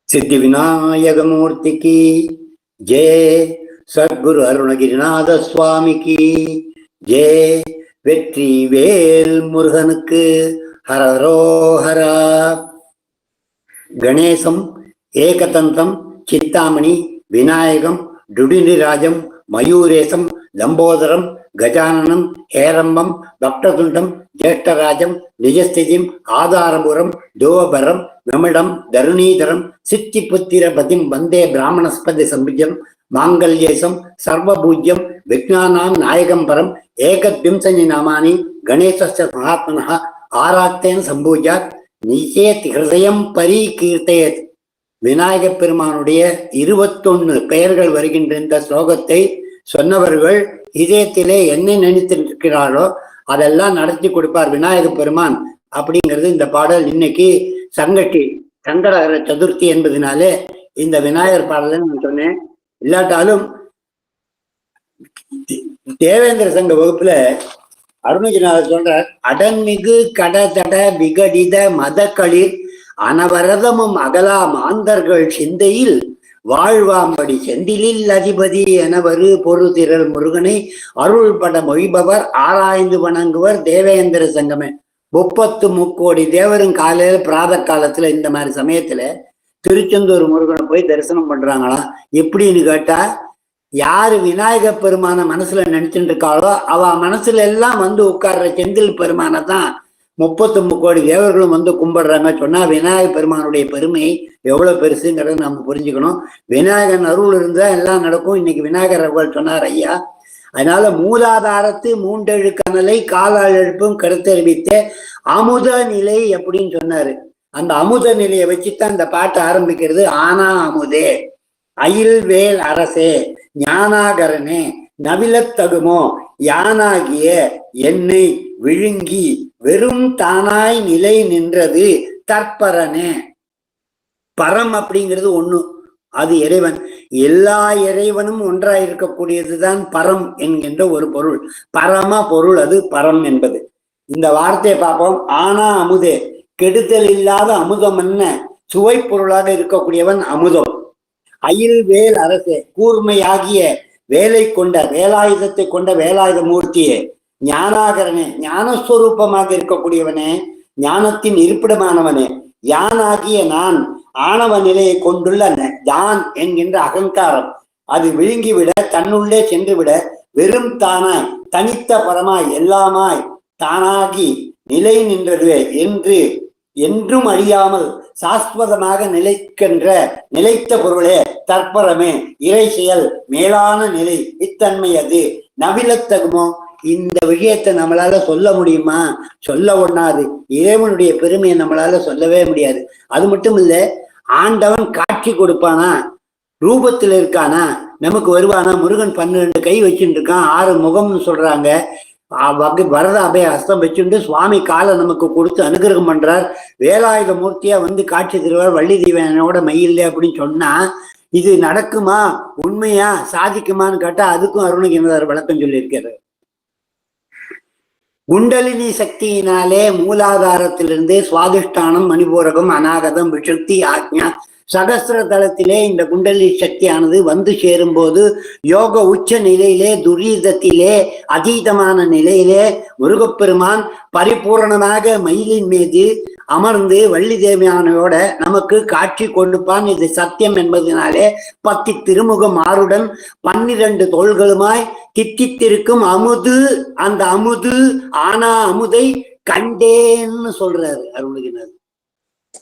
सिद्धि विनायक मूर्ति की जय, सद्गुरु अरुणगिरिनाथ स्वामी की जय, வெற்றி வேல் முருகனுக்கு ஹரரோஹரா. கணேசம், ஏகதந்தம், சித்தாமணி, விநாயகம், டுடினிராஜம், மயூரேசம், லம்போதரம், கஜானனம், ஹேரம்பம், பக்ததுண்டம், ஜேஷ்டராஜம், நிஜஸ்திதிம், ஆதாரபுரம், தோபரம், விமிடம், தருணீதரம், சித்திபுத்திர பதிம் வந்தே பிராமணஸ்பதி சம்பிஜம், மாங்கல்யேசம், சர்வபூஜ்யம், விஜ்ஞானாம் நாயகம் பரம், ஏகத்விம்சனி நாமானி கணேசஸ்ய மகாத்மனः ஆராத்தேன் சம்பூஜாத் நிச்சேத் ஹிருதயம் பரீகீர்த்தேத். விநாயகப் பெருமானுடைய 21 பெயர்கள் வருகின்ற இந்த ஸ்லோகத்தை சொன்னவர்கள் இதயத்திலே என்ன நினைத்திருக்கிறாரோ அதெல்லாம் நடத்தி கொடுப்பார் விநாயக பெருமான் அப்படிங்கிறது இந்த பாடல். இன்னைக்கு சங்கடஹர சதுர்த்தி என்பதனாலே இந்த விநாயகர் பாடலை நான் சொன்னேன். இல்லாட்டாலும் தேவேந்திர சங்க வகுப்புல அருணகிரிநாதர் சொல்றார், அடன்மிகு கடதட விகடித மதக்களிர் அனவரதமும் அகலா மாந்தர்கள் சிந்தையில் வாழ்வாம்படி செந்திலில் அதிபதி எனவரு பொருதிரல் முருகனை அருள்பட மொழிபவர் ஆராய்ந்து வணங்குவர் தேவேந்திர சங்கமே. 33 கோடி தேவரும் காலையில பிராத காலத்துல இந்த மாதிரி சமயத்துல திருச்செந்தூர் முருகனை போய் தரிசனம் பண்றாங்களாம். எப்படின்னு கேட்டா, யாரு விநாயக பெருமான மனசுல நினைச்சுட்டு இருக்காளோ அவ மனசுல எல்லாம் வந்து உட்கார்ற செந்தில் பெருமானை தான் 33 கோடி தேவர்களும் வந்து கும்பிடுறாங்க. சொன்னா விநாயக பெருமானுடைய பெருமை எவ்வளவு பெருசுங்கிறத நம்ம புரிஞ்சுக்கணும். விநாயகன் அருள் இருந்தா எல்லாம் நடக்கும். இன்னைக்கு விநாயகர் அவர்கள் சொன்னார் ஐயா. அதனால மூலாதாரத்து மூன்றெழு கனலை காலால் எழுப்பும் கருத்தறிவித்த அமுத நிலை அப்படின்னு சொன்னாரு. அந்த அமுத நிலையை வச்சுதான் இந்த பாட்டு ஆரம்பிக்கிறது. ஆனா அமுதே, அயில் வேல் அரசே, ஞானாகரனே, நவிலத்தகுமோ, யானாகிய என்னை விழுங்கி வெறும் தானாய் நிலை நின்றது தற்பரனே. பரம் அப்படிங்கிறது ஒண்ணு, அது இறைவன். எல்லா இறைவனும் ஒன்றாய் இருக்கக்கூடியதுதான் பரம் என்கின்ற ஒரு பொருள். பரம பொருள் அது பரம் என்பது. இந்த வார்த்தையை பார்ப்போம். ஆனா அமுதே, கெடுதல் இல்லாத அமுதம் என்ன சுவை பொருளாக இருக்கக்கூடியவன் அமுதம். அயில் வேல் அரசே, கூர்மையாகிய வேலை கொண்ட வேலாயுதத்தை கொண்ட வேலாயுத மூர்த்தியே, ஞானாகரனே, ஞானஸ்வரூபமாக இருக்கக்கூடியவனே, ஞானத்தின் இருப்பிடமானவனே, யானாகிய நான் ஆணவ நிலையை கொண்டுள்ள யான் என்கின்ற அகங்காரம் அது விழுங்கிவிட தன்னுள்ளே சென்று விட வெறும் தானாய் தனித்த பரமாய் எல்லாமாய் தானாகி நிலை நின்றது என்று என்றும் அழியாமல் சாஸ்வதமாக நிலைக்கின்ற நிலைத்த பொருளே தற்பரமே, இறை செயல் மேலான நிலை இத்தன்மை அது நவிலத்தகுமோ. இந்த விஷயத்தை நம்மளால சொல்ல முடியுமா? சொல்ல ஒண்ணாது. இறைவனுடைய பெருமையை நம்மளால சொல்லவே முடியாது. அது மட்டும் இல்ல, ஆண்டவன் காட்சி கொடுப்பானா, ரூபத்தில் இருக்கானா, நமக்கு வருவானா? முருகன் 12 கை வச்சுட்டு இருக்கான், 6 முகம்னு சொல்றாங்க. வரத அபய ஹஸ்தம் வச்சுட்டு சுவாமி காலை நமக்கு கொடுத்து அனுகிரகம் பண்றார். வேலாயுத மூர்த்தியா வந்து காட்சி தருவார் வள்ளி தெய்வானோட மயில்ல அப்படின்னு சொன்னா இது நடக்குமா, உண்மையா, சாதிக்குமான்னு கேட்டா அதுக்கும் அருணகிரிநாதர் விளக்கம் சொல்லியிருக்காரு. குண்டலினி சக்தியினாலே மூலாதாரத்திலிருந்து சுவாதிஷ்டானம், மணிபூரகம், அநாகதம், விஷக்தி, ஆக்ஞா, சகஸ்திர தளத்திலே இந்த குண்டலி சக்தியானது வந்து சேரும் போது யோக உச்ச நிலையிலே, துரியதத்திலே, அதீதமான நிலையிலே முருகப்பெருமான் பரிபூர்ணமாக மயிலின் மீது அமர்ந்து வள்ளி தேவியானோட நமக்கு காட்சி கொடுப்பான். இது சத்தியம் என்பதனாலே 10 திருமுகம் ஆறுடன் 12 தோள்களுமாய் தித்தித்திருக்கும் அமுது, அந்த அமுது ஆனா அமுதை கண்டேன்னு சொல்றாரு அருள்கினார்.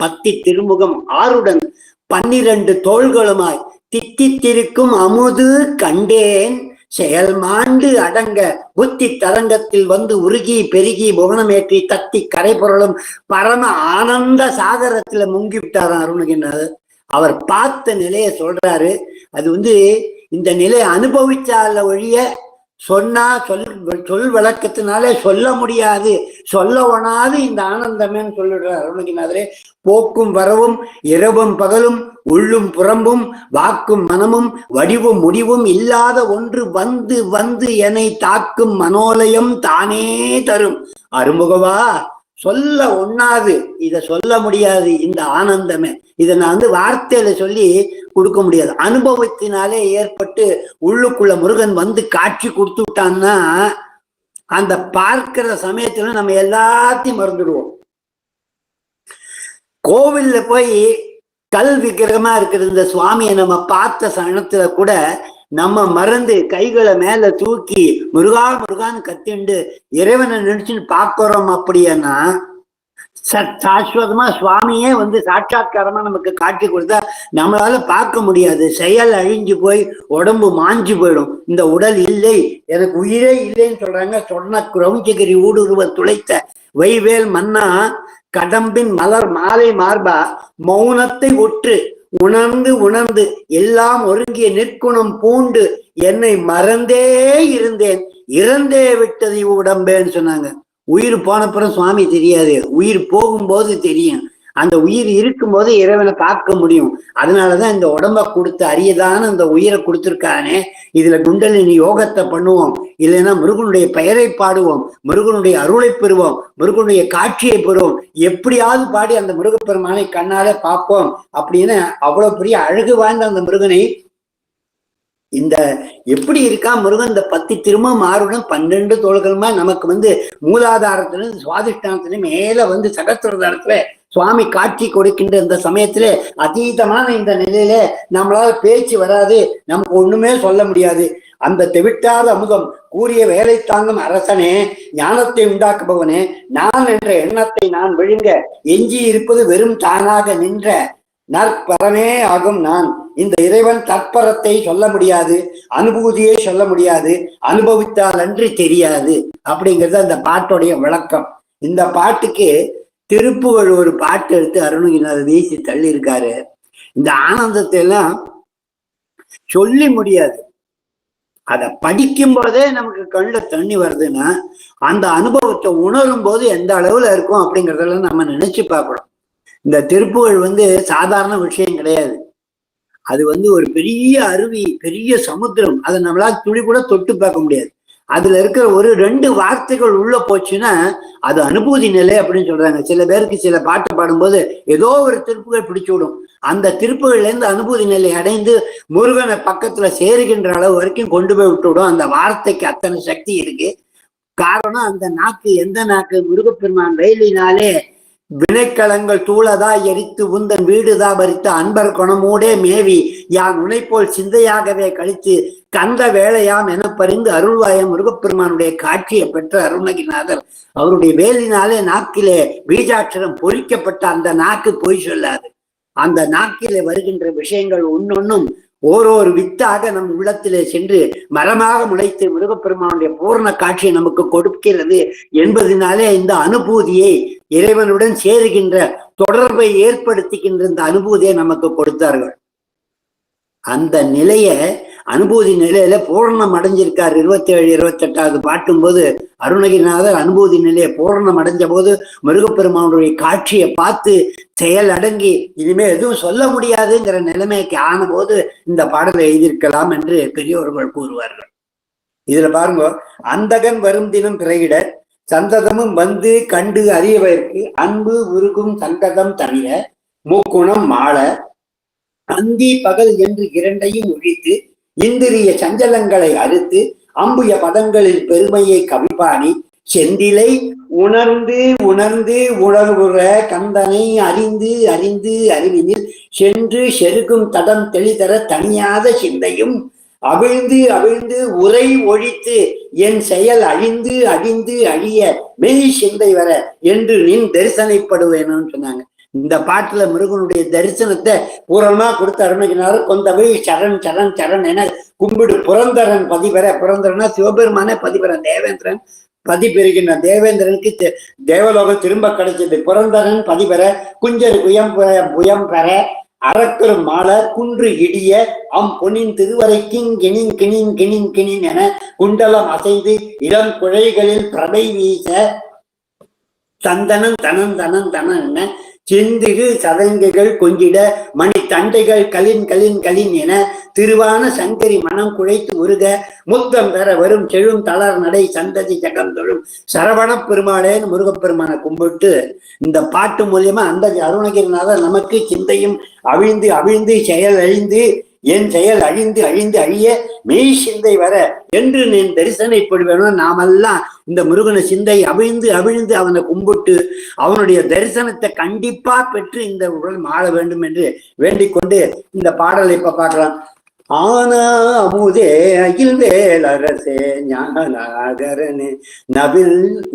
10 திருமுகம் ஆறுடன் 12 தோள்களுமாய் தித்தித்திருக்கும் அமுது கண்டேன் செயல் மாண்டு அடங்க புத்தி தரங்கத்தில் வந்து உருகி பெருகி புவனமேற்றி தத்தி கரை பொருளும் பரம ஆனந்த சாகரத்துல முங்கி விட்டாராம் அருணகிரிநாதர். அவர் பார்த்த நிலையை சொல்றாரு. அது இந்த நிலையை அனுபவிச்சால ஒழிய சொன்னா சொல் விளக்கத்தினாலே சொல்ல முடியாது, சொல்ல ஒணாது இந்த ஆனந்தமேன்னு சொல்லிடுறார் அருணகிரிநாதரே. போக்கும் வரவும் இரவும் பகலும் உள்ளும் புறம்பும் வாக்கும் மனமும் வடிவும் முடிவும் இல்லாத ஒன்று வந்து வந்து என்னை தாக்கும் மனோலயம் தானே தரும் அருமுகவா. சொல்ல ஒண்ணாது, இத சொல்ல முடியாது இந்த ஆனந்தமே. இதை நான் வார்த்தையில சொல்லி கொடுக்க முடியாது, அனுபவத்தினாலே ஏற்பட்டு உள்ளுக்குள்ள முருகன் வந்து காட்சி கொடுத்து விட்டான்னா அந்த பார்க்கிற சமயத்துல நம்ம எல்லாத்தையும் மறந்துடுவோம். கோவில்ல போய் கல் விக்கிரகமா இருக்கிற இந்த சுவாமியை நம்ம பார்த்த சமயத்துல கூட நம்ம மறந்து கைகளை மேல தூக்கி முருகா முருகான்னு கத்திண்டு இறைவனை நினைச்சுன்னு பார்க்கிறோம். அப்படின்னா சாஸ்வதமா சுவாமியே சாட்சாத்காரமா நமக்கு காட்சி கொடுத்தா நம்மளால பார்க்க முடியாது. செயல் அழிஞ்சு போய் உடம்பு மாஞ்சு போயிடும். இந்த உடல் இல்லை, எனக்கு உயிரே இல்லைன்னு சொல்றாங்க. சொன்ன கிரௌஞ்சகிரி ஊடுருவ துளைத்த வைவேல் மன்னா கடம்பின் மலர் மாலை மார்பா மௌனத்தை ஒற்று உணர்ந்து உணர்ந்து எல்லாம் ஒருங்கிய நிற்குணம் பூண்டு என்னை மறந்தே இருந்தேன் இறந்தே விட்டது உடம்பேன்னு சொன்னாங்க. உயிர் போனப்புறம் சுவாமி தெரியாது, உயிர் போகும்போது தெரியும். அந்த உயிர் இருக்கும்போது இறைவனை பார்க்க முடியும். அதனாலதான் இந்த உடம்ப கொடுத்து அரியதான அந்த உயிரை கொடுத்துருக்கானே. இதுல குண்டலினி யோகத்தை பண்ணுவோம், இல்லைன்னா முருகனுடைய பெயரை பாடுவோம், முருகனுடைய அருளை பெறுவோம், முருகனுடைய காட்சியை பெறுவோம். எப்படியாவது பாடி அந்த முருகப்பெருமானை கண்ணாலே பார்ப்போம் அப்படின்னு அவ்வளவு பெரிய அழகு வாய்ந்த அந்த முருகனை இந்த எப்படி இருக்கா முருகன். இந்த 10 திரும்ப மாறுடன் 12 தோள்களுமா நமக்கு மூலாதாரத்திலிருந்து சுவாதிஷ்டானத்துல மேல சகஸ்திரதாரத்துல சுவாமி காட்சி கொடுக்கின்ற இந்த சமயத்திலே அதீதமான இந்த நிலையில நம்மளால பேச்சு வராது, நமக்கு ஒண்ணுமே சொல்ல முடியாது. அந்த தெவிட்டாத அமுதம் கூறிய வேலை தாங்கும் அரசனே, ஞானத்தை உண்டாக்குபவனே, நான் என்ற எண்ணத்தை நான் விழுங்க எஞ்சி இருப்பது வெறும் தானாக நின்ற நற்பரமே ஆகும் நான். இந்த இறைவன் தற்பரத்தை சொல்ல முடியாது, அனுபூதியை சொல்ல முடியாது, அனுபவித்தால் அன்றி தெரியாது அப்படிங்கிறது அந்த பாட்டுடைய விளக்கம். இந்த பாட்டுக்கு திருப்புகழ் ஒரு பாட்டு எடுத்து அருணகிரிநாதர் வீசி தள்ளி இருக்காரு. இந்த ஆனந்தத்தை எல்லாம் சொல்லி முடியாது. அதை படிக்கும் போதே நமக்கு கண்ணுல தண்ணி வருதுன்னா அந்த அனுபவத்தை உணரும் போது எந்த அளவுல இருக்கும் அப்படிங்கிறதெல்லாம் நம்ம நினைச்சு பார்க்கணும். இந்த திருப்புகழ் சாதாரண விஷயம் கிடையாது. அது ஒரு பெரிய அருவி, பெரிய சமுத்திரம். அதை நம்மளால துளி கூட தொட்டு பார்க்க முடியாது. அதுல இருக்கிற ஒரு 2 வார்த்தைகள் உள்ள போச்சுன்னா அது அனுபூதி நிலை அப்படின்னு சொல்றாங்க. சில பேருக்கு சில பாட்டு பாடும்போது ஏதோ ஒரு திருப்புகள் பிடிச்சு விடும். அந்த திருப்புகள்ல இருந்து அனுபூதி நிலை அடைந்து முருகனை பக்கத்துல சேருகின்ற அளவு வரைக்கும் கொண்டு போய் விட்டு விடும். அந்த வார்த்தைக்கு அத்தனை சக்தி இருக்கு. காரணம் அந்த நாக்கு, எந்த நாக்கு? முருகப்பெருமான் வெயிலினாலே வினைக்களங்கள் தூளதா எரித்து உந்தன் வீடுதா பறித்த அன்பர் குணமூடே மேவி யான் உனைப்போல் சிந்தையாகவே கழித்து கந்த வேலையாம் என பறிந்து அருள்வாயம் முருகப்பெருமானுடைய காட்சியை பெற்ற அருணகிரிநாதர் அவருடைய வேலினாலே நாக்கிலே பீஜாட்சரம் பொறிக்கப்பட்ட அந்த நாக்கு பொய் சொல்லாது. அந்த நாக்கிலே வருகின்ற விஷயங்கள் ஒன்னொன்னும் ஓரொரு வித்தாக நம் உள்ளத்திலே சென்று மரமாக முளைத்து முருகப்பெருமானுடைய பூர்ண காட்சியை நமக்கு கொடுக்கிறது என்பதனாலே இந்த அனுபூதியை, இறைவனுடன் சேருகின்ற தொடர்பை ஏற்படுத்துகின்ற இந்த அனுபூதியை நமக்கு கொடுத்தார்கள். அந்த நிலைய அனுபூதி நிலையில பூரணம் அடைஞ்சிருக்கார். 27, 28வது பாட்டும் போது அருணகிரிநாதர் அனுபூதி நிலையை பூரணம் அடைஞ்ச போது முருகப்பெருமானுடைய காட்சியை பார்த்து செயல் அடங்கி இனிமே எதுவும் சொல்ல முடியாதுங்கிற நிலைமைக்கு ஆன போது இந்த பாடலை எழுதியிருக்கலாம் என்று பெரியோர்கள் கூறுவார்கள். இதுல பாருங்க, அந்தகன் வரும் தினம் பிறகிட சந்ததமும் கண்டு அறியவதற்கு அன்பு உருகும் சங்கதம் தவிர முக்குணம் மாள அந்தி பகல் என்று 2ஐயும் ஒழித்து இந்திரிய சஞ்சலங்களை அறுத்து அம்புய பதங்களில் பெருமையை கவிப்பாடி செந்திலை உணர்ந்து உணர்ந்து உணர்வுற கந்தனை அறிந்து அறிந்து அறிவினில் சென்று செருக்கும் தடம் தெளிதர தனியாத சிந்தையும் அவிழ்ந்து அவிழ்ந்து உரை ஒழித்து என் செயல் அழிந்து அழிந்து அழிய மெய் சிந்தை வர என்று நின் தரிசனைப்படுவேணும்னு சொன்னாங்க. இந்த பாட்டுல முருகனுடைய தரிசனத்தை பூரணமா கொடுத்த அருணகிரிநாதர் கொந்தவை சரண் சரண் சரண் என கும்பிடு புரந்தரன் பதிபெற, புரந்தரனா சிவபெருமானே பதிபெற, தேவேந்திரன் பதிபெறுகின்ற தேவேந்திரனுக்கு தேவலோகம் திரும்ப கிடைச்சது. புரந்தரன் பதிபெற குஞ்சர் புயம் பெற அறக்கரும் மால குன்று இடிய பொனின் திருவரைக்கிங் கிணின் கிணின் கிணின் கிணின் என குண்டலம் அசைந்து இளம் குழைகளில் பிரபை வீச தந்தனம் தனன் தனன் தனன் என செந்திரு சதங்கைகள் கொஞ்சிட மணி தண்டைகள் கலின் கலின் கலின் என திருவான சங்கரி மனம் குழைத்து உருக முத்தம் பெற வரும் செழும் தளர் நடை சந்ததி ஜகந்தொழும் சரவண பெருமாளேன்னு முருகப்பெருமானை கும்பிட்டு இந்த பாட்டு மூலியமா அந்த அருணகிரிநாதர் நமக்கு சிந்தையும் அவிழ்ந்து அவிழ்ந்து செயல் அழிந்து என் செயல் அழிந்து அழிந்து அழிய மெய் சிந்தை வர என்று நீ தரிசனைப்படுவேணும். நாமெல்லாம் இந்த முருகனை சிந்தை அவிழ்ந்து அவிழ்ந்து அவனை கும்பிட்டு அவனுடைய தரிசனத்தை கண்டிப்பா பெற்று இந்த உடல் மாற வேண்டும் என்று வேண்டிக் கொண்டு இந்த பாடலை இப்ப பார்க்கலாம். ஆனா அமுதே அகில் வேலரசே ஞானாகரனே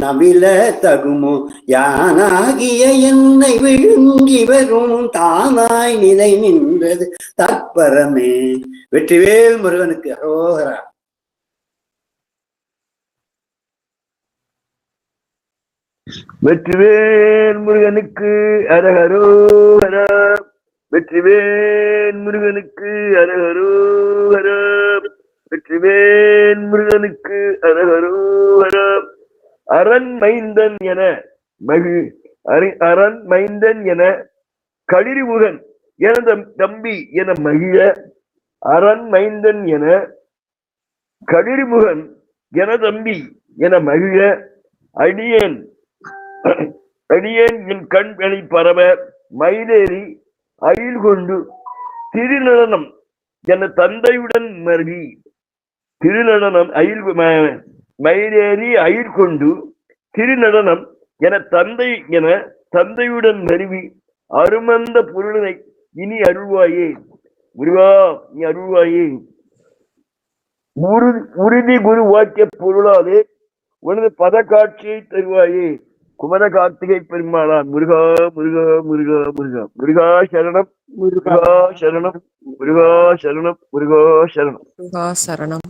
நவில தகுமோ யானாகிய என்னை விழுங்கி வரும் தானாய் நிலை நின்றது தற்பரமே. வெற்றிவேல் முருகனுக்கு அரோகரா. வெற்றிவேல் முருகனுக்கு அரஹரோஹரா. வெற்றிவேல் முருகனுக்கு அரஹரோஹரா. வெற்றிவேல் முருகனுக்கு அரஹரோஹரா. அரண் மைந்தன் என அரண் மைந்தன் என களிரிமுகன் எனது தம்பி என மகிழ அரண் மைந்தன் என களிரிமுகன் என தம்பி என மகிழ அடியேன் என் கண் வெளி பரவ மயிலேறி அயில் கொண்டு திருநடனம் என தந்தையுடன் மருகி திருநடனம் மயிலேறி அயில் கொண்டு திருநடனம் என தந்தையுடன் மருவி அருமந்த பொருளை இனி அருள்வாயே முருகா, நீ அருள்வாயே. உறுதி குரு வாக்கிய பொருளாலே உனது பத காட்சியை தருவாயே. குமர கார்த்திகை பெருமாளா முருகா முருகா முருகா முருகா. முருகா சரணம் முருகா சரணம் முருகா சரணம் முருகா சரணம் முருகா சரணம்.